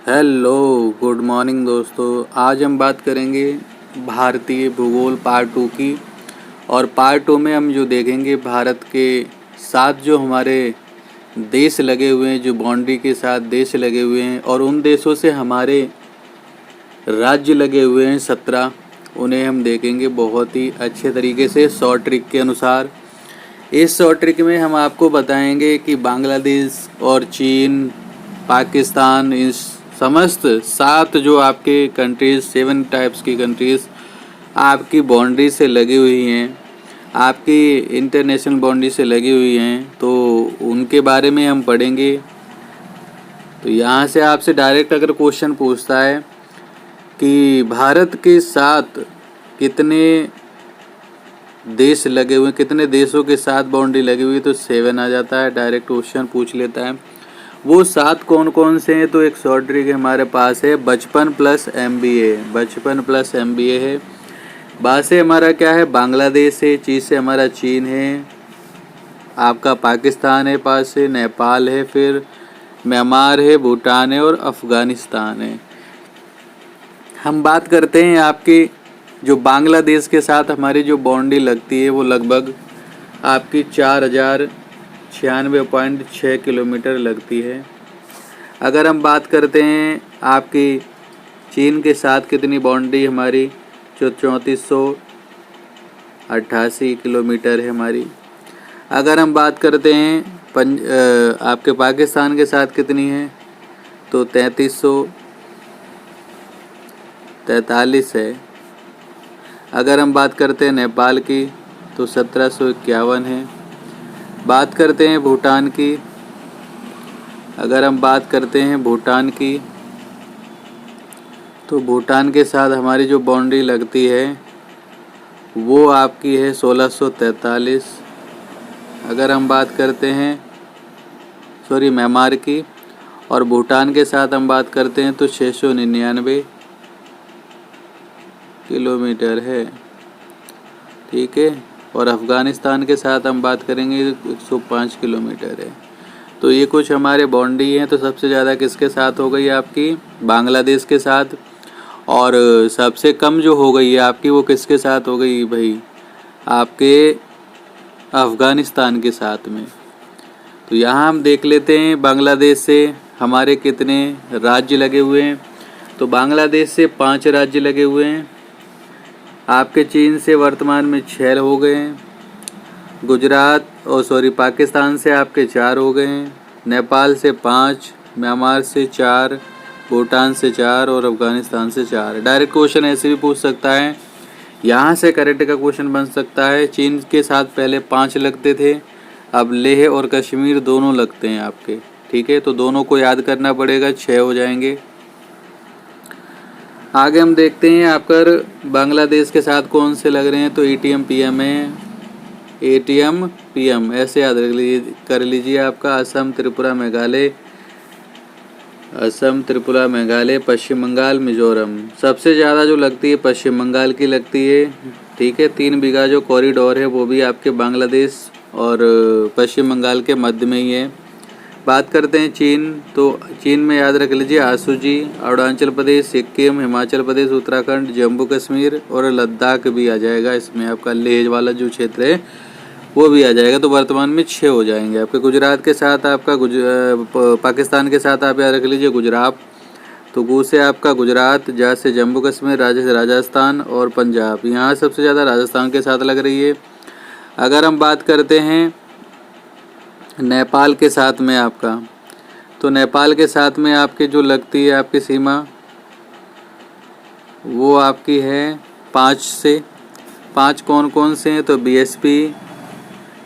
Hello, good morning दोस्तों। आज हम बात करेंगे भारतीय भूगोल पार्ट 2 की। और पार्ट 2 में हम जो देखेंगे भारत के साथ जो हमारे देश लगे हुए हैं, जो बाउंड्री के साथ देश लगे हुए हैं, और उन देशों से हमारे राज्य लगे हुए हैं 17, उन्हें हम देखेंगे बहुत ही अच्छे तरीके से शॉर्ट ट्रिक के अनुसार। इस शॉर्ट ट्रिक में हम आपको बताएंगे कि बांग्लादेश और चीन, पाकिस्तान, इस समस्त 7 जो आपके कंट्रीज़, 7 टाइप्स की कंट्रीज़ आपकी बाउंड्री से लगी हुई हैं, आपकी इंटरनेशनल बाउंड्री से लगी हुई हैं, तो उनके बारे में हम पढ़ेंगे। तो यहाँ से आपसे डायरेक्ट अगर क्वेश्चन पूछता है कि भारत के साथ कितने देश लगे हुए, कितने देशों के साथ बाउंड्री लगी हुई, तो 7 आ जाता है। डायरेक्ट क्वेश्चन पूछ लेता है। वो 7 कौन कौन से हैं, तो एक शॉर्ट ट्रिक हमारे पास है, बचपन प्लस MBA। बचपन प्लस MBA है। बा से हमारा क्या है, बांग्लादेश है। ची से हमारा चीन है, आपका पाकिस्तान है, पास से नेपाल है, फिर म्यांमार है, भूटान है और अफ़गानिस्तान है। हम बात करते हैं आपके जो बांग्लादेश के साथ हमारी जो बाउंड्री लगती है, वो लगभग आपकी 4096.6 किलोमीटर लगती है। अगर हम बात करते हैं आपकी चीन के साथ कितनी बाउंड्री हमारी, जो 3488 किलोमीटर है हमारी। अगर हम बात करते हैं आपके पाकिस्तान के साथ कितनी है, तो 3343 है। अगर हम बात करते हैं नेपाल की, तो 1751 है। बात करते हैं भूटान की, अगर हम बात करते हैं भूटान की, तो भूटान के साथ हमारी जो बाउंड्री लगती है वो आपकी है 1643। अगर हम बात करते हैं म्यांमार की और भूटान के साथ हम बात करते हैं, तो 699 किलोमीटर है, ठीक है। और अफ़गानिस्तान के साथ हम बात करेंगे, 105 किलोमीटर है। तो ये कुछ हमारे बाउंड्री हैं। तो सबसे ज़्यादा किसके साथ हो गई आपकी, बांग्लादेश के साथ। और सबसे कम जो हो गई है आपकी, वो किसके साथ हो गई भाई, आपके अफ़गानिस्तान के साथ में। तो यहाँ हम देख लेते हैं बांग्लादेश से हमारे कितने राज्य लगे हुए हैं। तो बांग्लादेश से 5 राज्य लगे हुए हैं। आपके चीन से वर्तमान में 6 हो गए हैं। पाकिस्तान से आपके 4 हो गए हैं। नेपाल से 5, म्यांमार से 4, भूटान से 4 और अफ़गानिस्तान से 4। डायरेक्ट क्वेश्चन ऐसे भी पूछ सकता है, यहाँ से करेक्ट का क्वेश्चन बन सकता है। चीन के साथ पहले 5 लगते थे, अब लेह और कश्मीर दोनों लगते हैं आपके, ठीक है। तो दोनों को याद करना पड़ेगा, 6 हो जाएंगे। आगे हम देखते हैं आपका बांग्लादेश के साथ कौन से लग रहे हैं, तो ATM PM है, ATM PM ऐसे याद कर लीजिए। आपका असम, त्रिपुरा, मेघालय, पश्चिम बंगाल, मिजोरम। सबसे ज़्यादा जो लगती है पश्चिम बंगाल की लगती है, ठीक है। 3 बीघा जो कॉरिडोर है वो भी आपके बांग्लादेश और पश्चिम बंगाल के मध्य में ही है। बात करते हैं चीन, तो चीन में याद रख लीजिए आसूजी, अरुणाचल प्रदेश, सिक्किम, हिमाचल प्रदेश, उत्तराखंड, जम्मू कश्मीर और लद्दाख भी आ जाएगा इसमें। आपका लेह वाला जो क्षेत्र है वो भी आ जाएगा। तो वर्तमान में 6 हो जाएंगे आपके। गुजरात के साथ आपका पाकिस्तान के साथ आप याद रख लीजिए गुजरात। तो गु से आपका गुजरात, जा से जम्मू कश्मीर, राजस्थान और पंजाब। यहाँ सबसे ज़्यादा राजस्थान के साथ लग रही है। अगर हम बात करते हैं नेपाल के साथ में आपका, तो नेपाल के साथ में आपके जो लगती है आपकी सीमा, वो आपकी है 5 से। 5 कौन कौन से हैं, तो BSP,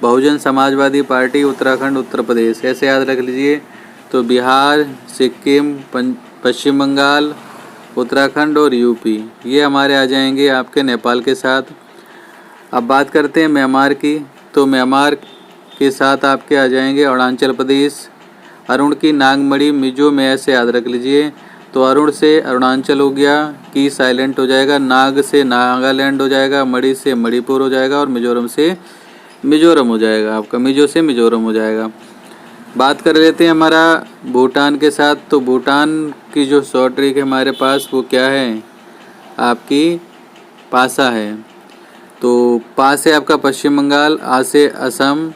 बहुजन समाजवादी पार्टी, उत्तराखंड, उत्तर प्रदेश ऐसे याद रख लीजिए। तो बिहार, सिक्किम, पश्चिम बंगाल, उत्तराखंड और UP ये हमारे आ जाएंगे आपके नेपाल के साथ। अब बात करते हैं म्यांमार की, तो म्यांमार के साथ आपके आ जाएंगे अरुणाचल प्रदेश, अरुण की नागमणि, मिजो में ऐसे याद रख लीजिए। तो अरुण से अरुणाचल हो गया, की साइलेंट हो जाएगा, नाग से नागालैंड हो जाएगा, मणि से मणिपुर हो जाएगा और मिजोरम से मिजोरम हो जाएगा आपका। मिजो से मिजोरम हो जाएगा। बात कर लेते हैं हमारा भूटान के साथ। तो भूटान की जो शॉर्ट ट्रिक है हमारे पास वो क्या है, आपकी पासा है। तो पा से आपका पश्चिम बंगाल, आ से असम,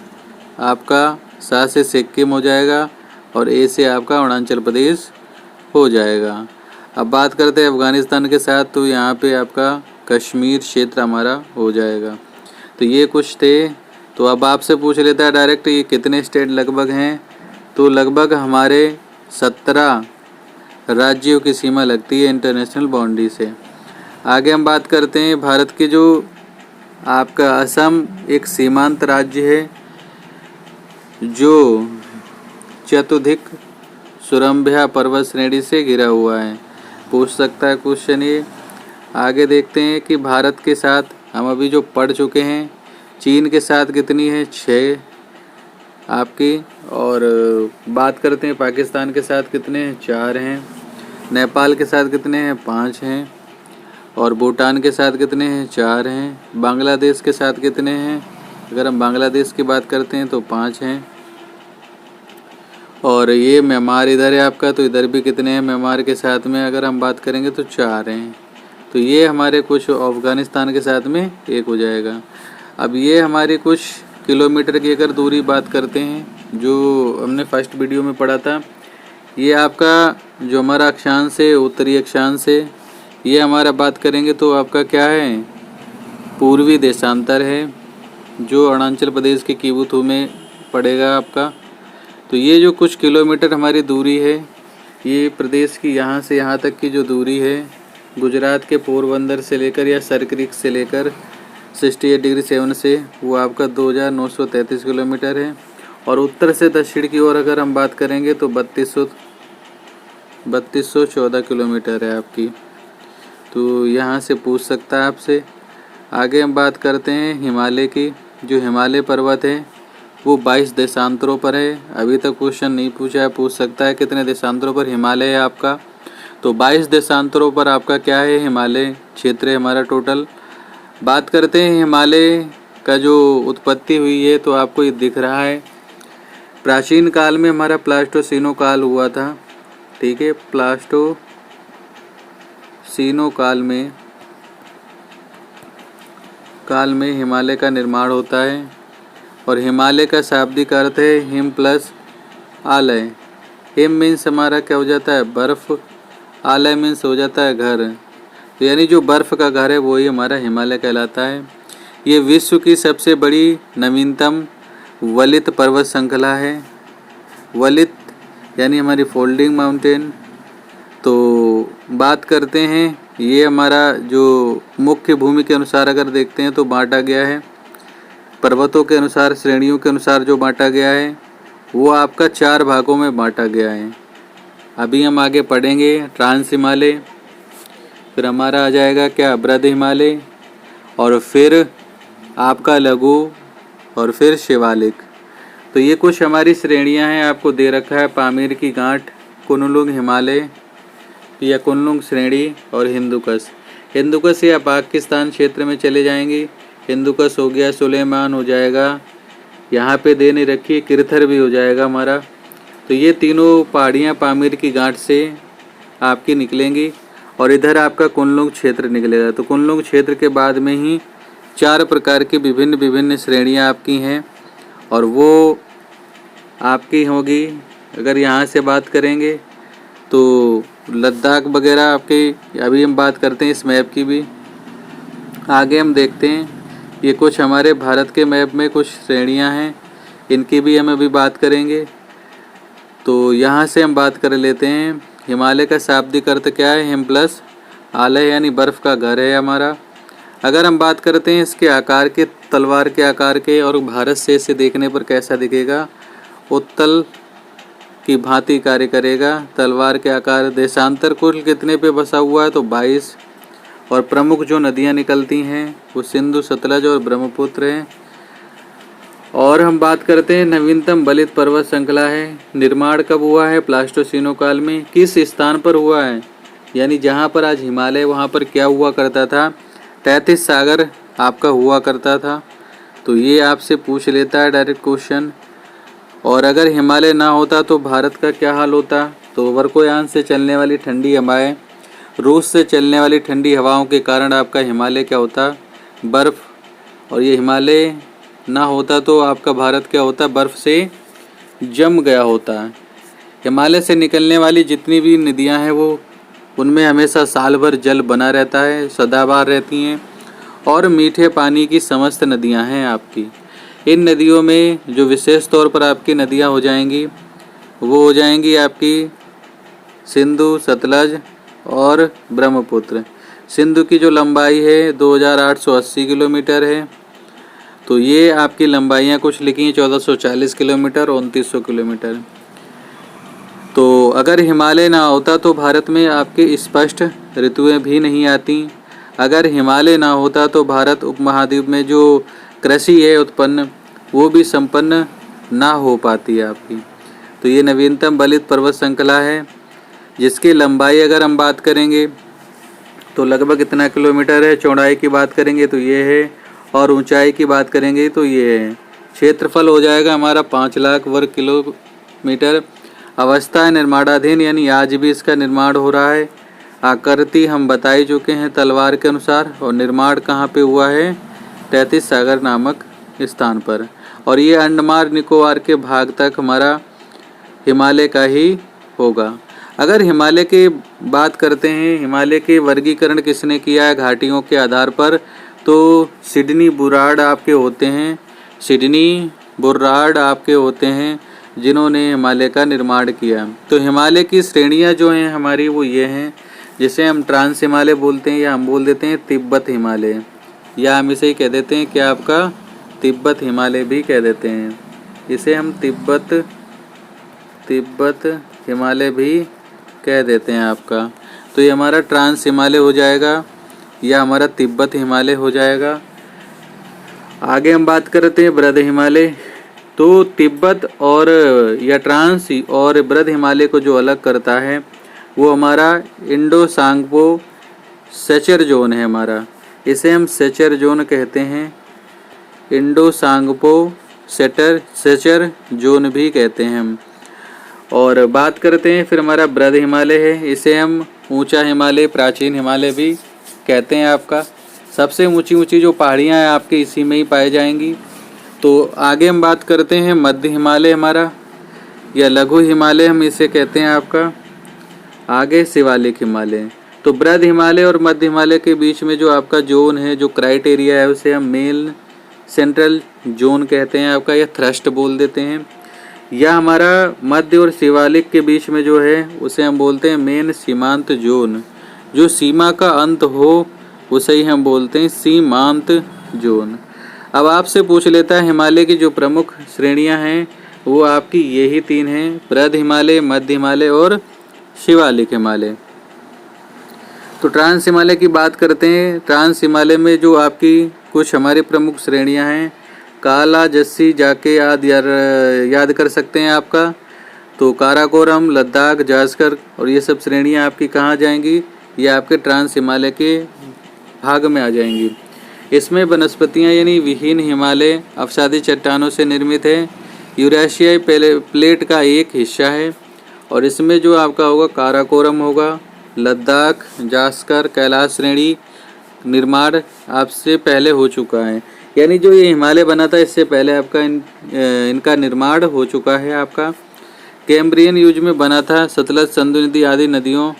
आपका सा से सिक्किम हो जाएगा और ए से आपका अरुणाचल प्रदेश हो जाएगा। अब बात करते हैं अफ़गानिस्तान के साथ। तो यहाँ पे आपका कश्मीर क्षेत्र हमारा हो जाएगा। तो ये कुछ थे। तो अब आपसे पूछ लेता है डायरेक्ट, ये कितने स्टेट लगभग हैं। तो लगभग हमारे 17 राज्यों की सीमा लगती है इंटरनेशनल बाउंड्री से। आगे हम बात करते हैं भारत के जो आपका असम एक सीमांत राज्य है जो चतुर्धिक सुरम्या पर्वत श्रेणी से घिरा हुआ है। पूछ सकता है क्वेश्चन ये। आगे देखते हैं कि भारत के साथ हम अभी जो पढ़ चुके हैं, चीन के साथ कितनी है, 6 आपकी। और बात करते हैं पाकिस्तान के साथ कितने हैं, 4 हैं। नेपाल के साथ कितने हैं, 5 हैं। और भूटान के साथ कितने हैं, 4 हैं। बांग्लादेश के साथ कितने हैं, अगर हम बांग्लादेश की बात करते हैं तो 5 हैं। और ये म्यांमार इधर है आपका, तो इधर भी कितने हैं म्यांमार के साथ में अगर हम बात करेंगे तो 4 हैं। तो ये हमारे कुछ अफ़गानिस्तान के साथ में 1 हो जाएगा। अब ये हमारी कुछ किलोमीटर की अगर दूरी बात करते हैं जो हमने फर्स्ट वीडियो में पढ़ा था, ये आपका जो हमारा अक्षांश है, उत्तरी अक्षांश है, ये हमारा बात करेंगे तो आपका क्या है, पूर्वी देशांतर है जो अरुणाचल प्रदेश के किबुथु में पड़ेगा आपका। तो ये जो कुछ किलोमीटर हमारी दूरी है, ये प्रदेश की यहाँ से यहाँ तक की जो दूरी है, गुजरात के पोरबंदर से लेकर या सरक्रिक से लेकर 68 डिग्री 7 से, वो आपका 2933 किलोमीटर है। और उत्तर से दक्षिण की ओर अगर हम बात करेंगे तो 3214 किलोमीटर है आपकी। तो यहाँ से पूछ सकता है आपसे। आगे हम बात करते हैं हिमालय की। जो हिमालय पर्वत है वो 22 देशांतरों पर है। अभी तक क्वेश्चन नहीं पूछा है, पूछ सकता है कितने देशांतरों पर हिमालय है आपका। तो 22 देशांतरों पर आपका क्या है, हिमालय क्षेत्र है हमारा टोटल। बात करते हैं हिमालय का जो उत्पत्ति हुई है, तो आपको ये दिख रहा है प्राचीन काल में हमारा प्लास्टोसीनो काल हुआ था। ठीक है, प्लास्टोसीनो काल में हिमालय का निर्माण होता है। और हिमालय का शाब्दिक अर्थ है हिम प्लस आलय। हिम मीन्स हमारा क्या हो जाता है, बर्फ़। आलय मीन्स हो जाता है घर। तो यानी जो बर्फ़ का घर है वही हमारा हिमालय कहलाता है। ये विश्व की सबसे बड़ी नवीनतम वलित पर्वत श्रृंखला है। वलित यानी हमारी फोल्डिंग माउंटेन। तो बात करते हैं, ये हमारा जो मुख्य भूमि के अनुसार अगर देखते हैं तो बांटा गया है, पर्वतों के अनुसार, श्रेणियों के अनुसार जो बांटा गया है वो आपका 4 भागों में बांटा गया है। अभी हम आगे पढ़ेंगे ट्रांस हिमालय, फिर हमारा आ जाएगा क्या, बृहद हिमालय, और फिर आपका लघु, और फिर शिवालिक। तो ये कुछ हमारी श्रेणियां हैं। आपको दे रखा है पामीर की गांठ, कुनलुंग हिमालय या कुनलुंग श्रेणी, और हिंदुकश। हिंदुकश या पाकिस्तान क्षेत्र में चले जाएंगे। हिंदुकश हो गया, सुलेमान हो जाएगा, यहाँ पे दे नहीं रखी, किरथर भी हो जाएगा हमारा। तो ये तीनों पहाड़ियाँ पामीर की गांठ से आपकी निकलेंगी। और इधर आपका कुनलुंग क्षेत्र निकलेगा। तो कुनलुंग क्षेत्र के बाद में ही 4 प्रकार की विभिन्न विभिन्न श्रेणियाँ आपकी हैं, और वो आपकी होगी। अगर यहाँ से बात करेंगे तो लद्दाख वगैरह आपके, अभी हम बात करते हैं इस मैप की भी। आगे हम देखते हैं, ये कुछ हमारे भारत के मैप में कुछ श्रेणियां हैं, इनकी भी हम अभी बात करेंगे। तो यहाँ से हम बात कर लेते हैं, हिमालय का शाब्दिक अर्थ क्या है, हिम प्लस आलय यानी बर्फ़ का घर है हमारा। अगर हम बात करते हैं इसके आकार के, तलवार के आकार के, और भारत से इसे देखने पर कैसा दिखेगा, उत्तल की भांति कार्य करेगा। तलवार के आकार। देशांतर कुल कितने पे बसा हुआ है, तो 22। और प्रमुख जो नदियां निकलती हैं वो सिंधु, सतलज और ब्रह्मपुत्र हैं। और हम बात करते हैं नवीनतम वलित पर्वत श्रृंखला है। निर्माण कब हुआ है, प्लास्टोसीनो काल में। किस स्थान पर हुआ है, यानी जहाँ पर आज हिमालय, वहाँ पर क्या हुआ करता था, 33 सागर आपका हुआ करता था। तो ये आपसे पूछ लेता है डायरेक्ट क्वेश्चन। और अगर हिमालय ना होता तो भारत का क्या हाल होता? तो वर्कोयान से चलने वाली ठंडी हवाएं, रूस से चलने वाली ठंडी हवाओं के कारण आपका हिमालय क्या होता? बर्फ़। और ये हिमालय ना होता तो आपका भारत क्या होता? बर्फ़ से जम गया होता। हिमालय से निकलने वाली जितनी भी नदियां हैं वो उनमें हमेशा साल भर जल बना रहता है, सदाबहार रहती हैं और मीठे पानी की समस्त नदियां हैं आपकी। इन नदियों में जो विशेष तौर पर आपकी नदियां हो जाएंगी वो हो जाएंगी आपकी सिंधु, सतलज और ब्रह्मपुत्र। सिंधु की जो लंबाई है 2880 किलोमीटर है, तो ये आपकी लंबाइयाँ कुछ लिखी हैं 1440 किलोमीटर, 2900 किलोमीटर। तो अगर हिमालय ना होता तो भारत में आपके स्पष्ट ऋतुएं भी नहीं आती। अगर हिमालय ना होता तो भारत उपमहाद्वीप में जो कृषि है उत्पन्न वो भी संपन्न ना हो पाती है आपकी। तो ये नवीनतम बलित पर्वत श्रृंखला है जिसकी लंबाई अगर हम बात करेंगे तो लगभग इतना किलोमीटर है। चौड़ाई की बात करेंगे तो ये है और ऊंचाई की बात करेंगे तो ये है। क्षेत्रफल हो जाएगा हमारा 5 लाख वर्ग किलोमीटर। अवस्था है निर्माणाधीन, यानी आज भी इसका निर्माण हो रहा है। आकृति हम बता ही चुके हैं तलवार के अनुसार। और निर्माण कहाँ पे हुआ है? तैतीस सागर नामक स्थान पर। और ये अंडमान निकोबार के भाग तक हमारा हिमालय का ही होगा। अगर हिमालय की बात करते हैं, हिमालय के वर्गीकरण किसने किया है घाटियों के आधार पर? तो सिडनी बुर्रार्ड आपके होते हैं, सिडनी बुर्रार्ड आपके होते हैं जिन्होंने हिमालय का निर्माण किया। तो हिमालय की श्रेणियां जो हैं हमारी वो ये हैं, जिसे हम ट्रांस हिमालय बोलते हैं या हम बोल देते हैं तिब्बत हिमालय, या हम इसे ही कह देते हैं क्या आपका तिब्बत हिमालय भी कह देते हैं। इसे हम तिब्बत हिमालय भी कह देते हैं आपका। तो ये हमारा ट्रांस हिमालय हो जाएगा या हमारा तिब्बत हिमालय हो जाएगा। आगे हम बात करते हैं बृहद हिमालय। तो तिब्बत और या ट्रांस और बृहद हिमालय को जो अलग करता है वो हमारा इंडो सांगपो सेचर जोन है हमारा। इसे हम सेचर जोन कहते हैं, इंडो सांगपो सेचर जोन भी कहते हैं हम। और बात करते हैं फिर हमारा बृहद हिमालय है, इसे हम ऊंचा हिमालय, प्राचीन हिमालय भी कहते हैं आपका। सबसे ऊंची जो पहाड़ियां हैं आपके इसी में ही पाई जाएंगी। तो आगे हम बात करते हैं मध्य हिमालय हमारा या लघु हिमालय हम इसे कहते हैं आपका। आगे शिवालिक हिमालय। तो बृहद हिमालय और मध्य हिमालय के बीच में जो आपका जोन है, जो क्राइटेरिया है, उसे हम मेन सेंट्रल जोन कहते हैं आपका, या थ्रस्ट बोल देते हैं। या हमारा मध्य और शिवालिक के बीच में जो है उसे हम बोलते हैं मेन सीमांत जोन। जो सीमा का अंत हो उसे ही हम बोलते हैं सीमांत जोन। अब आपसे पूछ लेता है हिमालय की जो प्रमुख श्रेणियां हैं वो आपकी यही 3 हैं, बृहद हिमालय, मध्य हिमालय और शिवालिक हिमालय। तो ट्रांस हिमालय की बात करते हैं। ट्रांस हिमालय में जो आपकी कुछ हमारी प्रमुख श्रेणियां हैं, काला, जस्सी, जाके याद कर सकते हैं आपका। तो काराकोरम, लद्दाख, जास्कर और ये सब श्रेणियां आपकी कहाँ जाएंगी? ये आपके ट्रांस हिमालय के भाग में आ जाएंगी। इसमें वनस्पतियाँ यानी विहीन हिमालय अवसादी चट्टानों से निर्मित है, यूरेशियाई प्लेट का एक हिस्सा है। और इसमें जो आपका होगा काराकोरम होगा, लद्दाख, जास्कर, कैलाश श्रेणी निर्माण आपसे पहले हो चुका है। यानी जो ये हिमालय बना था इससे पहले आपका इनका निर्माण हो चुका है आपका। कैम्ब्रियन युग में बना था। सतलज, सिंधु नदी आदि नदियों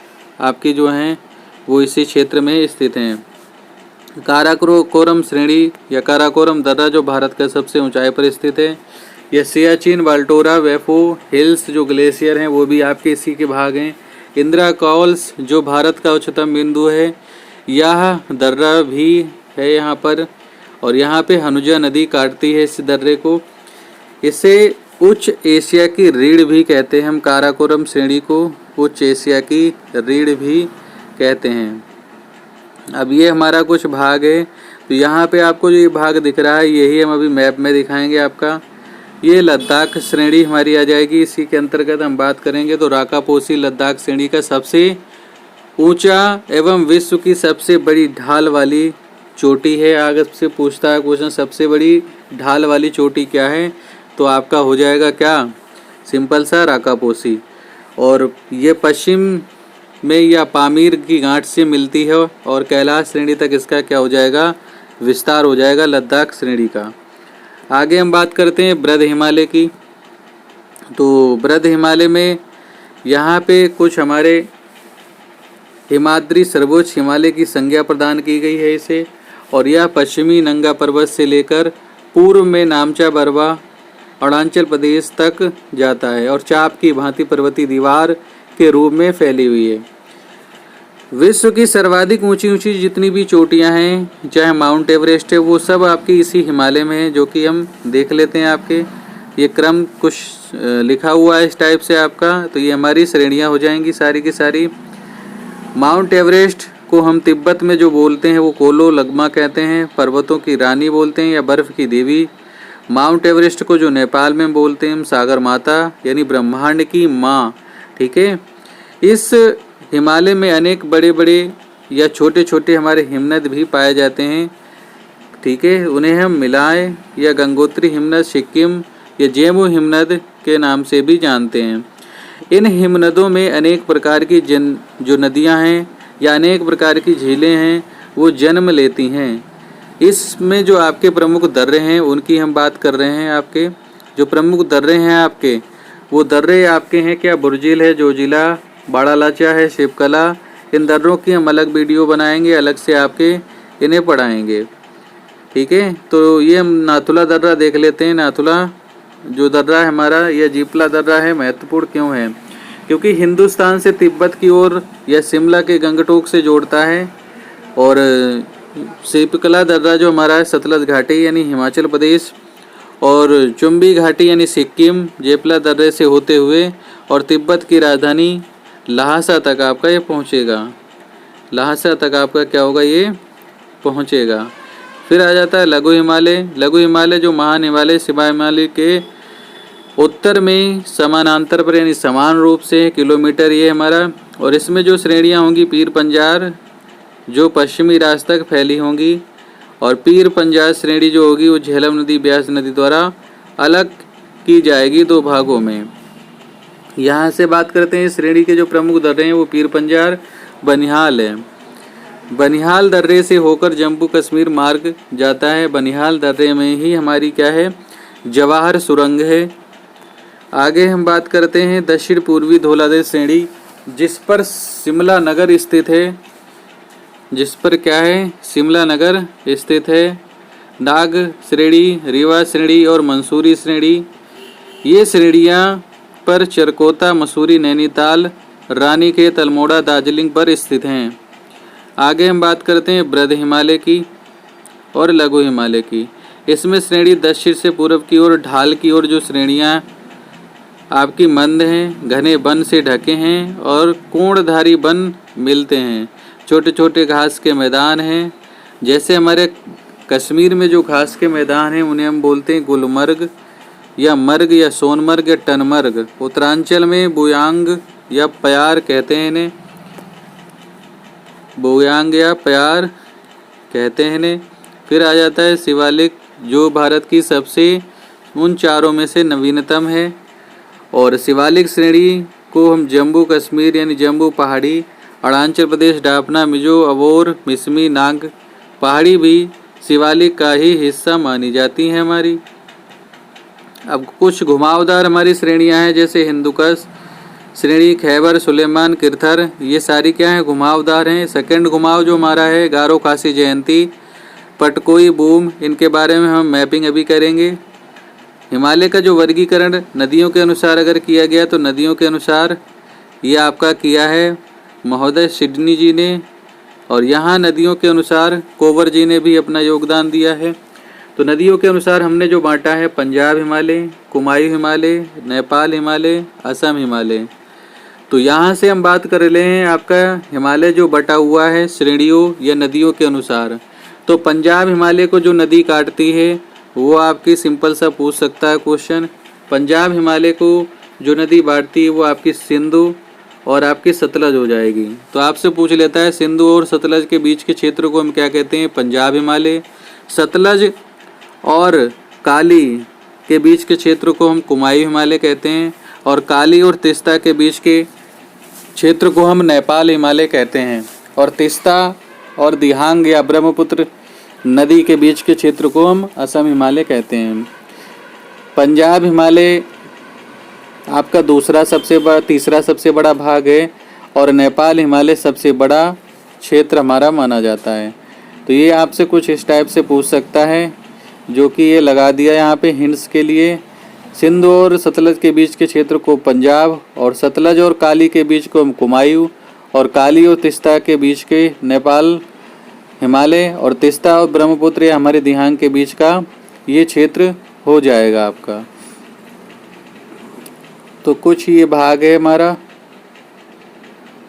आपकी जो हैं वो इसी क्षेत्र में स्थित हैं। काराकोरम श्रेणी या काराकोरम दर्रा जो भारत का सबसे ऊंचाई पर स्थित है। यह सियाचिन, बाल्टोरा, वेफो हिल्स जो ग्लेशियर हैं वो भी आपके इसी के भाग हैं। इंदिरा कॉल्स जो भारत का उच्चतम बिंदु है, यह दर्रा भी है यहाँ पर। और यहाँ पे हनुजा नदी काटती है इस दर्रे को। इसे उच्च एशिया की रीढ़ भी कहते हैं हम। काराकोरम श्रेणी को उच्च एशिया की रीढ़ भी कहते हैं। अब ये हमारा कुछ भाग है। तो यहाँ पे आपको जो ये भाग दिख रहा है यही हम अभी मैप में दिखाएंगे आपका। ये लद्दाख श्रेणी हमारी आ जाएगी। इसी के अंतर्गत हम बात करेंगे तो राकापोसी लद्दाख श्रेणी का सबसे ऊंचा एवं विश्व की सबसे बड़ी ढाल वाली चोटी है। आगे से पूछता है क्वेश्चन, सबसे बड़ी ढाल वाली चोटी क्या है? तो आपका हो जाएगा क्या, सिंपल सा राकापोसी। और ये पश्चिम में या पामीर की गांठ से मिलती है और कैलाश श्रेणी तक इसका क्या हो जाएगा, विस्तार हो जाएगा लद्दाख श्रेणी का। आगे हम बात करते हैं बृहद हिमालय की। तो बृहद हिमालय में यहाँ पे कुछ हमारे हिमाद्री सर्वोच्च हिमालय की संज्ञा प्रदान की गई है इसे, और यह पश्चिमी नंगा पर्वत से लेकर पूर्व में नामचा बरवा अरुणाचल प्रदेश तक जाता है और चाप की भांति पर्वतीय दीवार के रूप में फैली हुई है। विश्व की सर्वाधिक ऊंची ऊंची जितनी भी चोटियां हैं, चाहे माउंट एवरेस्ट है, वो सब आपकी इसी हिमालय में है, जो कि हम देख लेते हैं। आपके ये क्रम कुछ लिखा हुआ है इस टाइप से आपका, तो ये हमारी श्रेणियां हो जाएंगी सारी की सारी। माउंट एवरेस्ट को हम तिब्बत में जो बोलते हैं वो कोलो लगमा कहते हैं, पर्वतों की रानी बोलते हैं या बर्फ़ की देवी। माउंट एवरेस्ट को जो नेपाल में बोलते हैं हम सागर माता यानी ब्रह्मांड की माँ, ठीक है। इस हिमालय में अनेक बड़े बड़े या छोटे छोटे हमारे हिमनद भी पाए जाते हैं, ठीक है। उन्हें हम मिलाए या गंगोत्री हिमनद, सिक्किम या जेमू हिमनद के नाम से भी जानते हैं। इन हिमनदों में अनेक प्रकार की जो नदियां हैं या अनेक प्रकार की झीलें हैं वो जन्म लेती हैं। इसमें जो आपके प्रमुख दर्रे हैं उनकी हम बात कर रहे हैं। आपके जो प्रमुख दर्रे हैं आपके, वो दर्रे आपके हैं क्या, बुर्जिल है, जोजिला, बाड़ा लाचा है, शिवकला। इन दर्रों की हम अलग वीडियो बनाएंगे, अलग से आपके इन्हें पढ़ाएंगे, ठीक है। तो ये हम नाथुला दर्रा देख लेते हैं। नाथुला जो दर्रा है हमारा, यह जीपला दर्रा है। महत्वपूर्ण क्यों है, क्योंकि हिंदुस्तान से तिब्बत की ओर यह शिमला के गंगटोक से जोड़ता है। और शिवकला दर्रा जो हमारा है सतलज घाटी यानी हिमाचल प्रदेश, और चुम्बी घाटी यानी सिक्किम जेपला दर्रे से होते हुए और तिब्बत की राजधानी लहासा तक आपका ये पहुँचेगा। लहासा तक आपका क्या होगा, ये पहुँचेगा। फिर आ जाता है लघु हिमालय। लघु हिमालय जो महान हिमालय शिवा हिमालय के उत्तर में समानांतर पर यानी समान रूप से किलोमीटर ये हमारा, और इसमें जो श्रेणियाँ होंगी पीर पंजार जो पश्चिमी राज तक फैली होंगी, और पीर पंजार श्रेणी जो होगी वो झेलम नदी ब्यास नदी द्वारा अलग की जाएगी दो भागों में। यहाँ से बात करते हैं श्रेणी के जो प्रमुख दर्रे हैं, वो पीर पंजार, बनिहाल है। बनिहाल दर्रे से होकर जम्मू कश्मीर मार्ग जाता है। बनिहाल दर्रे में ही हमारी क्या है, जवाहर सुरंग है। आगे हम बात करते हैं दक्षिण पूर्वी धौलादेश श्रेणी, जिस पर शिमला नगर स्थित है, जिस पर क्या है, शिमला नगर स्थित है। नाग श्रेणी, रीवा श्रेणी और मंसूरी श्रेणी, ये श्रेणियाँ पर चरकोता, मसूरी, नैनीताल, रानीखेत, अल्मोड़ा, दार्जिलिंग पर स्थित हैं। आगे हम बात करते हैं बृहद हिमालय की और लघु हिमालय की। इसमें श्रेणी दक्षिण से पूर्व की ओर ढाल की ओर जो श्रेणियाँ आपकी मंद हैं, घने वन से ढके हैं और कोणधारी वन मिलते हैं। छोटे छोटे घास के मैदान हैं, जैसे हमारे कश्मीर में जो घास के मैदान हैं उन्हें हम बोलते हैं गुलमर्ग या मर्ग या सोनमर्ग या टनमर्ग। उत्तरांचल में बुयांग या प्यार कहते हैं इन्हें, बुयांग या प्यार कहते हैं इन्हें। फिर आ जाता है शिवालिक जो भारत की सबसे उन चारों में से नवीनतम है, और शिवालिक श्रेणी को हम जम्मू कश्मीर यानी जम्मू पहाड़ी, अरुणाचल प्रदेश, डापना, मिजो, अबोर, मिसमी, नाग पहाड़ी भी शिवालिक का ही हिस्सा मानी जाती हैं हमारी। अब कुछ घुमावदार हमारी श्रेणियां हैं, जैसे हिंदुकश श्रेणी, खैबर, सुलेमान, किरथर, ये सारी क्या हैं, घुमावदार हैं। सेकंड घुमाव जो हमारा है गारो खासी जयंती, पटकोई, बूम, इनके बारे में हम मैपिंग अभी करेंगे। हिमालय का जो वर्गीकरण नदियों के अनुसार अगर किया गया तो नदियों के अनुसार ये आपका किया है महोदय सिडनी जी ने, और यहाँ नदियों के अनुसार कोवर जी ने भी अपना योगदान दिया है। तो नदियों के अनुसार हमने जो बांटा है पंजाब हिमालय, कुमायूं हिमालय, नेपाल हिमालय, असम हिमालय। तो यहाँ से हम बात कर रहे हैं आपका हिमालय जो बटा हुआ है श्रेणियों या नदियों के अनुसार। तो पंजाब हिमालय को जो नदी काटती है वो आपकी सिंपल सा पूछ सकता है क्वेश्चन। पंजाब हिमालय को जो नदी बांटती है वो आपकी सिंधु और आपकी सतलज हो जाएगी। तो आपसे पूछ लेता है सिंधु और सतलज के बीच के क्षेत्र को हम क्या कहते हैं, पंजाब हिमालय। सतलज और काली के बीच के क्षेत्र को हम कुमायूं हिमालय कहते हैं और काली और तीस्ता के बीच के क्षेत्र को हम नेपाल हिमालय कहते हैं और तीस्ता और दिहांग या ब्रह्मपुत्र नदी के बीच के क्षेत्र को हम असम हिमालय कहते हैं। पंजाब हिमालय आपका तीसरा सबसे बड़ा भाग है और नेपाल हिमालय सबसे बड़ा क्षेत्र हमारा माना जाता है। तो ये आपसे कुछ इस टाइप से पूछ सकता है, जो कि ये लगा दिया यहाँ पे हिंट्स के लिए। सिंधु और सतलज के बीच के क्षेत्र को पंजाब और सतलज और काली के बीच को हम कुमायूं और काली और तीस्ता के बीच के नेपाल हिमालय और तीस्ता और ब्रह्मपुत्र या हमारे दिहांग के बीच का ये क्षेत्र हो जाएगा आपका। तो कुछ ये भाग है हमारा,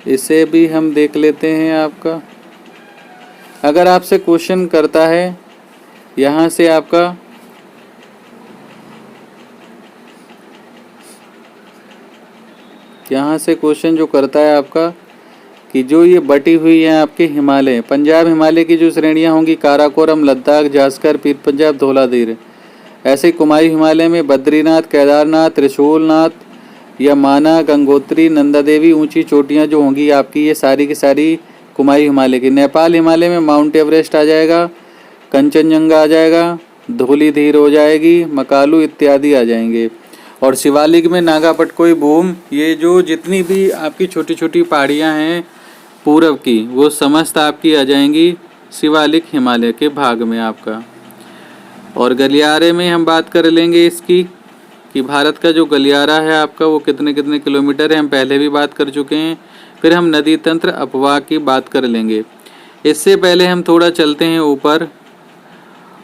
इसे भी हम देख लेते हैं आपका। अगर आपसे क्वेश्चन करता है यहाँ से आपका क्वेश्चन जो करता है आपका कि जो ये बटी हुई है आपके हिमालय, पंजाब हिमालय की जो श्रेणियाँ होंगी काराकोरम, लद्दाख, जास्कर, पीर पंजाब, धौलाधीर। ऐसे कुमायूं हिमालय में बद्रीनाथ, केदारनाथ, त्रिशूलनाथ, यमाना, गंगोत्री, नंदा देवी ऊंची चोटियाँ जो होंगी आपकी, ये सारी की सारी कुमायूं हिमालय की। नेपाल हिमालय में माउंट एवरेस्ट आ जाएगा, कंचनजंगा आ जाएगा, धौलीधीर हो जाएगी, मकालू इत्यादि आ जाएंगे। और शिवालिक में नागापटकोई बूम, ये जो जितनी भी आपकी छोटी छोटी पहाड़ियाँ हैं पूरब की, वो समस्त आपकी आ जाएंगी शिवालिक हिमालय के भाग में आपका। और गलियारे में हम बात कर लेंगे इसकी कि भारत का जो गलियारा है आपका वो कितने कितने किलोमीटर है, हम पहले भी बात कर चुके हैं। फिर हम नदी तंत्र अपवाह की बात कर लेंगे। इससे पहले हम थोड़ा चलते हैं ऊपर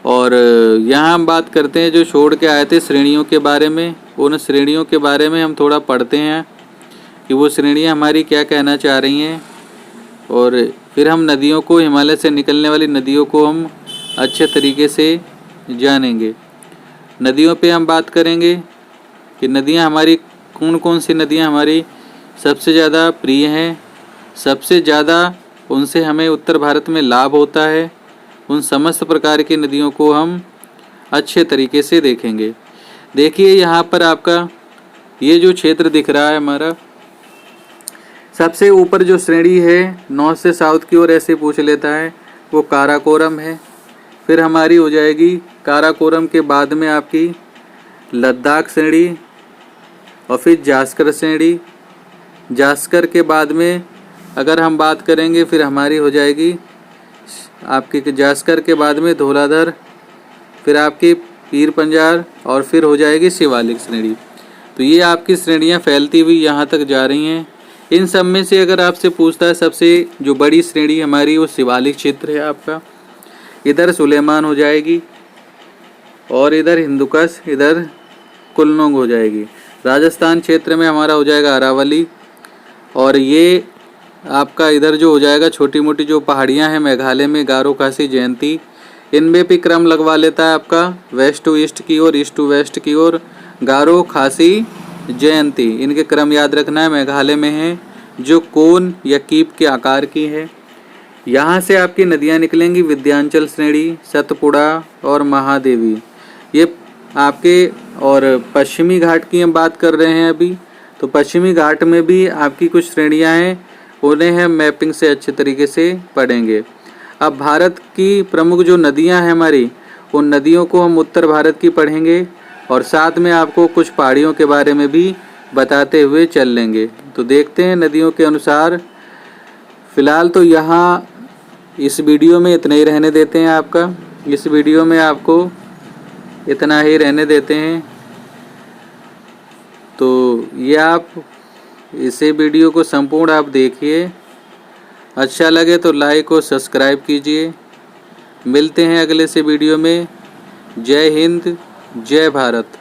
और यहाँ हम बात करते हैं जो छोड़ के आए थे श्रेणियों के बारे में। उन श्रेणियों के बारे में हम थोड़ा पढ़ते हैं कि वो श्रेणियाँ हमारी क्या कहना चाह रही हैं, और फिर हम नदियों को, हिमालय से निकलने वाली नदियों को हम अच्छे तरीके से जानेंगे। नदियों पे हम बात करेंगे कि नदियाँ हमारी कौन कौन सी नदियाँ हमारी सबसे ज़्यादा प्रिय हैं, सबसे ज़्यादा उनसे हमें उत्तर भारत में लाभ होता है। उन समस्त प्रकार की नदियों को हम अच्छे तरीके से देखेंगे। देखिए यहाँ पर आपका ये जो क्षेत्र दिख रहा है हमारा, सबसे ऊपर जो श्रेणी है नॉर्थ से साउथ की ओर ऐसे पूछ लेता है, वो काराकोरम है। फिर हमारी हो जाएगी काराकोरम के बाद में आपकी लद्दाख श्रेणी और फिर जास्कर श्रेणी। जास्कर के बाद में अगर हम बात करेंगे फिर हमारी हो जाएगी आपकी जास्कर के बाद में धौलाधर, फिर आपकी पीर पंजाब और फिर हो जाएगी शिवालिक श्रेणी। तो ये आपकी श्रेणियाँ फैलती हुई यहाँ तक जा रही हैं। इन सब में से अगर आपसे पूछता है सबसे जो बड़ी श्रेणी हमारी वो शिवालिक क्षेत्र है आपका। इधर सुलेमान हो जाएगी और इधर हिंदुकश, इधर कुलनोंग हो जाएगी। राजस्थान क्षेत्र में हमारा हो जाएगा अरावली, और ये आपका इधर जो हो जाएगा छोटी मोटी जो पहाड़ियाँ हैं मेघालय में गारो, खासी, जयंती, इनमें भी क्रम लगवा लेता है आपका वेस्ट टू ईस्ट की ओर, ईस्ट टू वेस्ट की ओर। गारो, खासी, जयंती, इनके क्रम याद रखना है। मेघालय में है जो कोन या कीप के आकार की है। यहाँ से आपकी नदियाँ निकलेंगी विंध्याचल श्रेणी, सतपुड़ा और महादेवी, ये आपके। और पश्चिमी घाट की हम बात कर रहे हैं अभी, तो पश्चिमी घाट में भी आपकी कुछ श्रेणियाँ हैं, उन्हें हम मैपिंग से अच्छे तरीके से पढ़ेंगे। अब भारत की प्रमुख जो नदियाँ हैं हमारी, उन नदियों को हम उत्तर भारत की पढ़ेंगे और साथ में आपको कुछ पहाड़ियों के बारे में भी बताते हुए चल लेंगे। तो देखते हैं नदियों के अनुसार। फ़िलहाल तो यहाँ इस वीडियो में इतना ही रहने देते हैं आपका, इस वीडियो में आपको इतना ही रहने देते हैं। तो ये आप इसे वीडियो को संपूर्ण आप देखिए, अच्छा लगे तो लाइक और सब्सक्राइब कीजिए। मिलते हैं अगले से वीडियो में। जय हिंद, जय भारत।